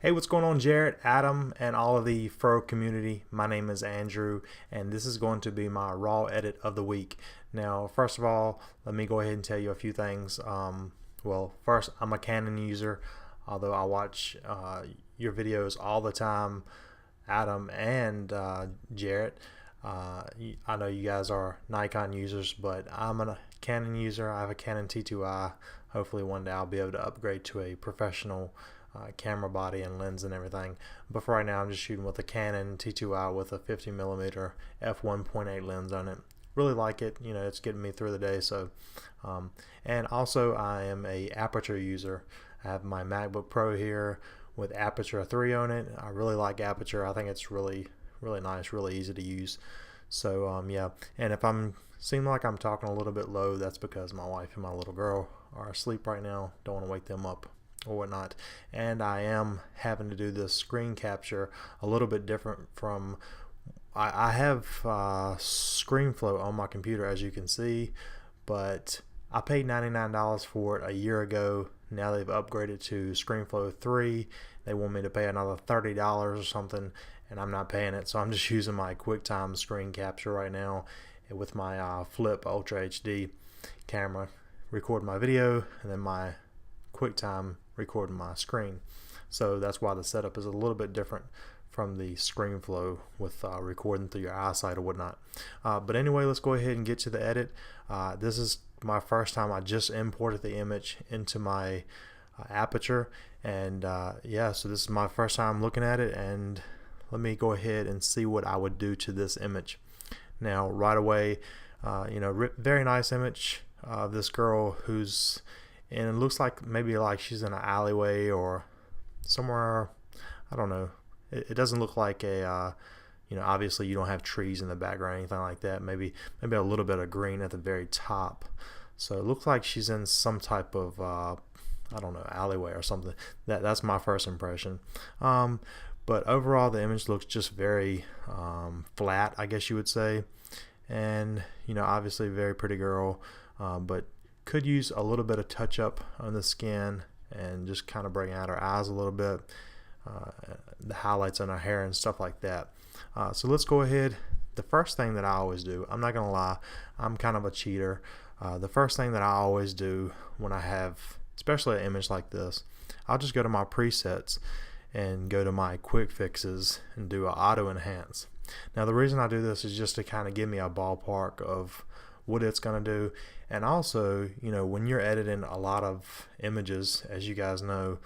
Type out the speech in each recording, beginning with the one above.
Hey, what's going on, Jared, Adam, and all of the Fro community? My name is Andrew, and this is going to be my raw edit of the week. Now, first of all, let me go ahead and tell you a few things. Well, first, I'm a Canon user, although I watch your videos all the time, Adam and Jared. I know you guys are Nikon users, but I'm a Canon user. I have a Canon T2i. Hopefully one day I'll be able to upgrade to a professional camera body and lens and everything. But for right now, I'm just shooting with a Canon T2i with a 50mm f1.8 lens on it. Really like it. You know, it's getting me through the day. So, and also I am a aperture user. I have my MacBook Pro here with aperture 3 on it. I really like aperture. I think it's really nice, really easy to use. So yeah, and if I'm seem like I'm talking a little bit low, that's because my wife and my little girl are asleep right now. Don't want to wake them up or whatnot. And I am having to do this screen capture a little bit different from I have ScreenFlow on my computer, as you can see, but I paid $99 for it a year ago. Now they've upgraded to ScreenFlow 3. They want me to pay another $30 or something, and I'm not paying it. So I'm just using my QuickTime screen capture right now with my Flip Ultra HD camera, recording my video, and then my QuickTime recording my screen. So that's why the setup is a little bit different from the ScreenFlow with recording through your eyesight or whatnot. But anyway, let's go ahead and get to the edit. This is my first time. I just imported the image into my aperture, and yeah, so this is my first time looking at it, and let me go ahead and see what I would do to this image. Now right away, you know, very nice image of this girl who's, and it looks like maybe like she's in an alleyway or somewhere, I don't know. It doesn't look like a you know, obviously you don't have trees in the background or anything like that. Maybe a little bit of green at the very top. So it looks like she's in some type of I don't know, alleyway or something. That's my first impression. But overall the image looks just very flat, I guess you would say. And you know, obviously very pretty girl, but could use a little bit of touch up on the skin and just kind of bring out her eyes a little bit, the highlights on her hair and stuff like that. So let's go ahead. The first thing that I always do, I'm not gonna lie, I'm kind of a cheater. The first thing that I always do when I have, especially an image like this, I'll just go to my presets and go to my quick fixes and do an auto enhance. Now the reason I do this is just to kind of give me a ballpark of what it's going to do. And also, you know, when you're editing a lot of images, as you guys know,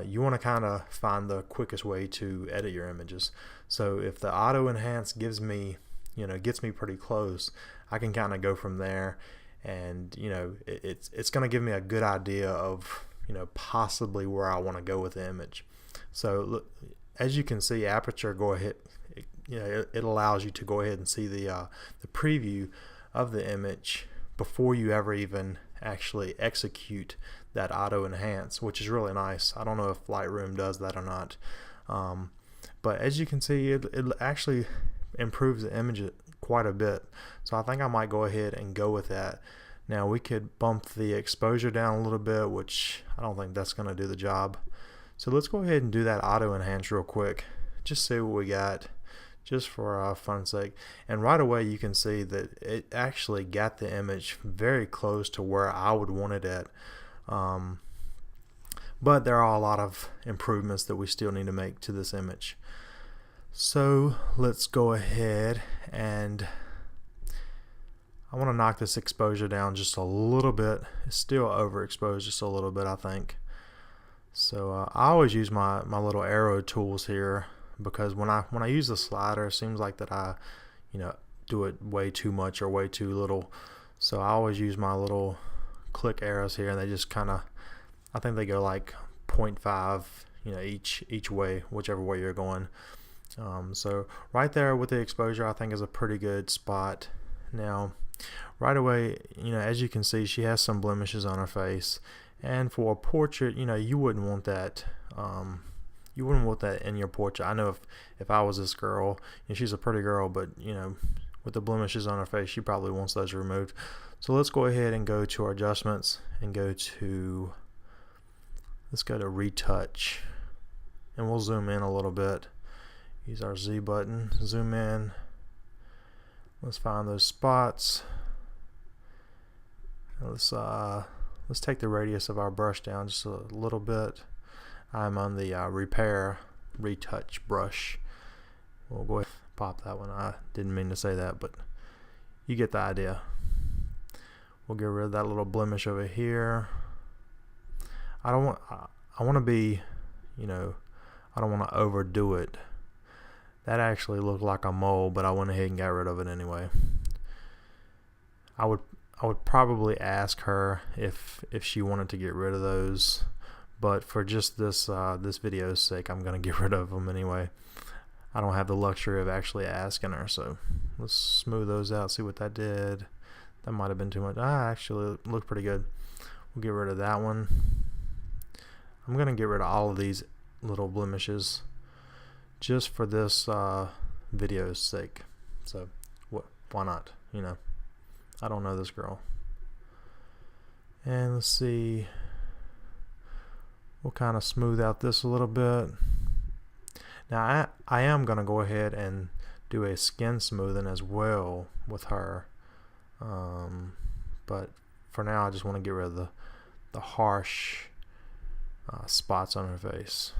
you want to kind of find the quickest way to edit your images. So if the auto enhance gives me, you know, gets me pretty close, I can kind of go from there, and you know, it's going to give me a good idea of, you know, possibly where I want to go with the image. So look, as you can see, aperture, go ahead, you know, it allows you to go ahead and see the preview of the image before you ever even actually execute that auto enhance, which is really nice. I don't know if Lightroom does that or not, but as you can see, it actually improves the image quite a bit. So I think I might go ahead and go with that. Now we could bump the exposure down a little bit, which I don't think that's going to do the job. So let's go ahead and do that auto enhance real quick, just see what we got, just for fun's sake. And right away you can see that it actually got the image very close to where I would want it at. But there are a lot of improvements that we still need to make to this image. So let's go ahead, and I want to knock this exposure down just a little bit. It's still overexposed just a little bit, I think. So I always use my little arrow tools here, because when I use the slider, it seems like that I, you know, do it way too much or way too little. So I always use my little click arrows here, and they just kind of, I think they go like 0.5, you know, each way, whichever way you're going. So right there with the exposure, I think is a pretty good spot. Now right away, you know, as you can see, she has some blemishes on her face, and for a portrait, you know, you wouldn't want that. You wouldn't want that in your portrait. I know if I was this girl, you know, she's a pretty girl, but you know, with the blemishes on her face, she probably wants those removed. So let's go ahead and go to our adjustments and let's go to retouch, and we'll zoom in a little bit. Use our Z button, zoom in. Let's find those spots. Let's take the radius of our brush down just a little bit. I'm on the retouch brush. We'll go ahead and pop that one. I didn't mean to say that, but you get the idea. We'll get rid of that little blemish over here. I want to be, you know, I don't want to overdo it. That actually looked like a mole, but I went ahead and got rid of it anyway. I would probably ask her if she wanted to get rid of those, but for just this this video's sake, I'm gonna get rid of them anyway. I don't have the luxury of actually asking her, so let's smooth those out. See what that did. That might have been too much. Actually, it looked pretty good. We'll get rid of that one. I'm gonna get rid of all of these little blemishes just for this video's sake. So why not? You know, I don't know this girl. And let's see, we'll kind of smooth out this a little bit. Now I am gonna go ahead and do a skin smoothing as well with her, but for now I just want to get rid of the harsh spots on her face.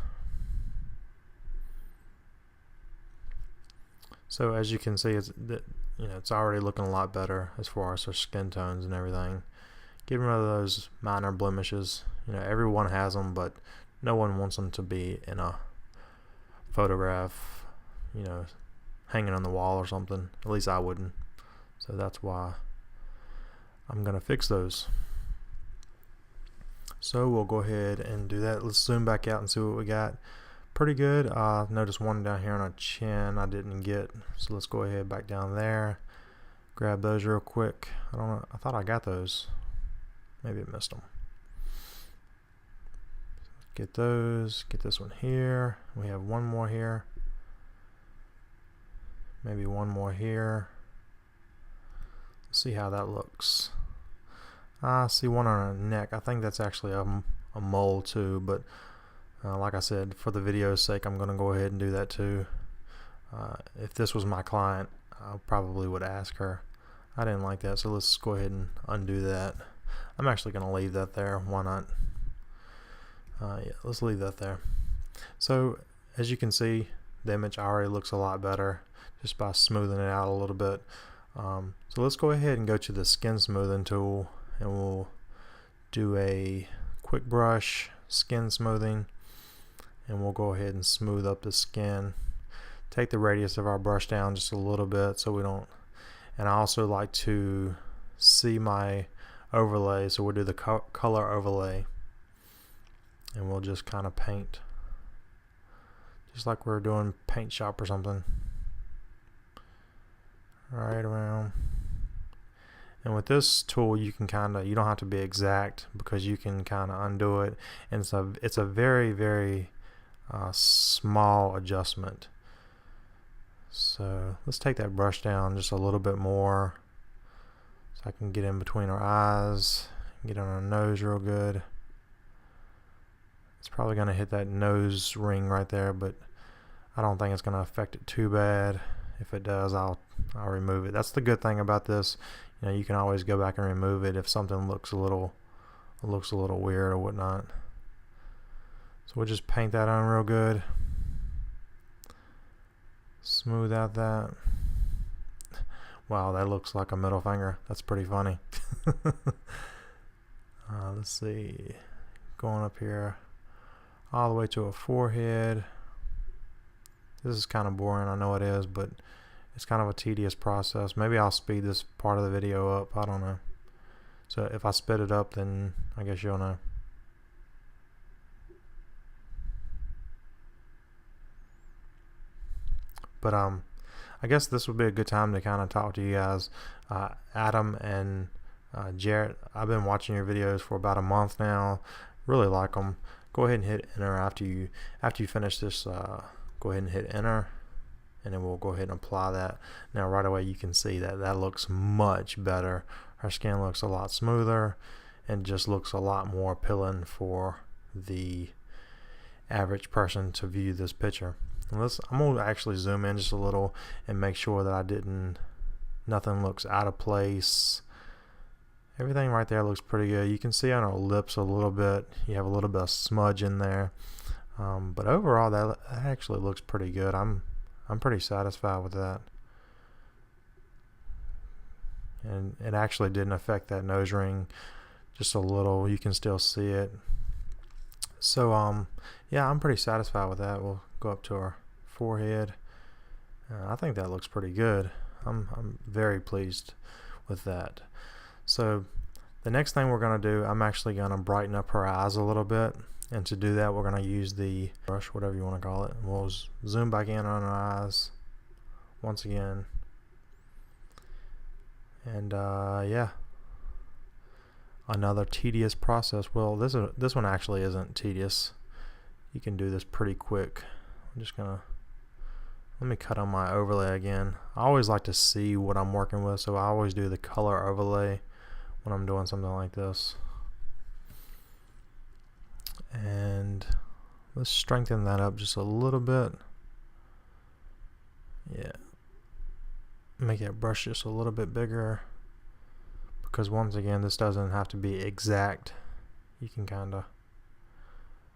So as you can see, it's already looking a lot better as far as her skin tones and everything. Getting rid of those minor blemishes. You know, everyone has them, but no one wants them to be in a photograph, you know, hanging on the wall or something. At least I wouldn't. So that's why I'm gonna fix those. So we'll go ahead and do that. Let's zoom back out and see what we got. Pretty good. Notice one down here on our chin I didn't get, so let's go ahead back down there, grab those real quick. I don't know, I thought I got those. Maybe I missed them. Get those, get this one here. We have one more here, maybe one more here. Let's see how that looks. I see one on her neck. I think that's actually a mole too, but like I said, for the video's sake, I'm going to go ahead and do that too. If this was my client, I probably would ask her. I didn't like that, so let's go ahead and undo that. I'm actually going to leave that there. Why not? Yeah, let's leave that there. So as you can see, the image already looks a lot better just by smoothing it out a little bit. So let's go ahead and go to the skin smoothing tool, and we'll do a quick brush skin smoothing, and we'll go ahead and smooth up the skin. Take the radius of our brush down just a little bit so we don't, and I also like to see my overlay, so we'll do the color overlay, and we'll just kind of paint just like we're doing paint shop or something, right around. And with this tool, you can you don't have to be exact, because you can kind of undo it, and it's a very, very small adjustment. So let's take that brush down just a little bit more, so I can get in between our eyes, get on our nose real good. It's probably going to hit that nose ring right there, but I don't think it's going to affect it too bad. If it does, I'll remove it. That's the good thing about this. You know, you can always go back and remove it if something looks a little weird or whatnot. So we'll just paint that on real good. Smooth out that. Wow, that looks like a middle finger. That's pretty funny. Let's see. Going up here all the way to a forehead. This is kind of boring, I know it is, but it's kind of a tedious process. Maybe I'll speed this part of the video up. I don't know. So if I sped it up, then I guess you'll know. But I guess this would be a good time to kind of talk to you guys. Adam and Jared, I've been watching your videos for about a month now. Really like them. Go ahead and hit enter after you finish this. Go ahead and hit enter, and then we'll go ahead and apply that. Now right away you can see that looks much better. Her skin looks a lot smoother and just looks a lot more appealing for the average person to view this picture. I'm going to actually zoom in just a little and make sure that nothing looks out of place. Everything right there looks pretty good. You can see on her lips a little bit. You have a little bit of smudge in there. But overall, that actually looks pretty good. I'm pretty satisfied with that. And it actually didn't affect that nose ring just a little. You can still see it. So yeah, I'm pretty satisfied with that. We'll go up to her forehead. I think that looks pretty good. I'm very pleased with that. So the next thing we're going to do, I'm actually going to brighten up her eyes a little bit. And to do that, we're going to use the brush, whatever you want to call it. And we'll zoom back in on her eyes once again. And yeah, another tedious process. Well, this one actually isn't tedious. You can do this pretty quick. I'm just going to, let me cut on my overlay again. I always like to see what I'm working with, so I always do the color overlay when I'm doing something like this. And let's strengthen that up just a little bit. Yeah, make that brush just a little bit bigger, because once again, this doesn't have to be exact. You can kind of,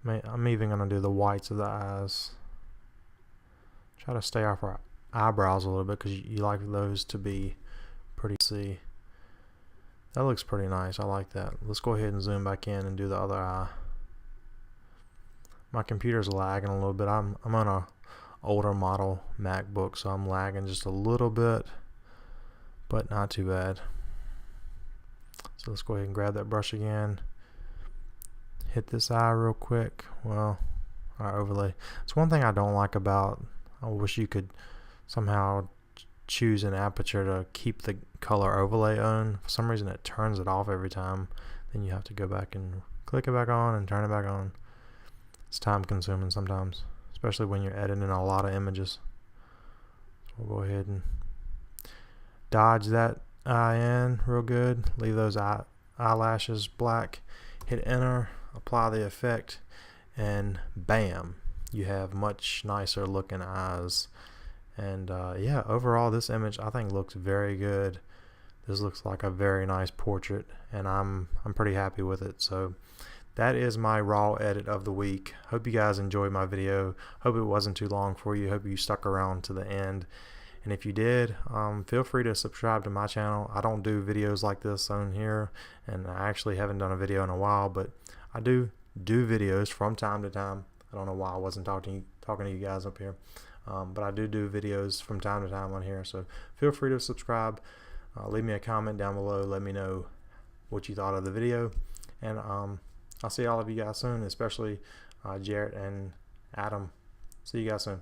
I'm even going to do the whites of the eyes. Try to stay off our eyebrows a little bit, because you like those to be pretty. See, that looks pretty nice. I like that. Let's go ahead and zoom back in and do the other eye. My computer's lagging a little bit. I'm on a older model MacBook, so I'm lagging just a little bit, but not too bad. So let's go ahead and grab that brush again. Hit this eye real quick. Well, our overlay. It's one thing I don't like about, I wish you could somehow choose an aperture to keep the color overlay on. For some reason it turns it off every time. Then you have to go back and click it back on and turn it back on. It's time consuming sometimes, especially when you're editing a lot of images. So we'll go ahead and dodge that eye in real good. Leave those eyelashes black. Hit enter, apply the effect, and bam, you have much nicer looking eyes. And yeah, overall this image I think looks very good. This looks like a very nice portrait, and I'm pretty happy with it. So that is my raw edit of the week. Hope you guys enjoyed my video. Hope it wasn't too long for you. Hope you stuck around to the end. And if you did, feel free to subscribe to my channel. I don't do videos like this on here, and I actually haven't done a video in a while, but I do videos from time to time. I don't know why I wasn't talking to you guys up here, but I do videos from time to time on here. So feel free to subscribe. Leave me a comment down below. Let me know what you thought of the video, and I'll see all of you guys soon, especially Jared and Adam. See you guys soon.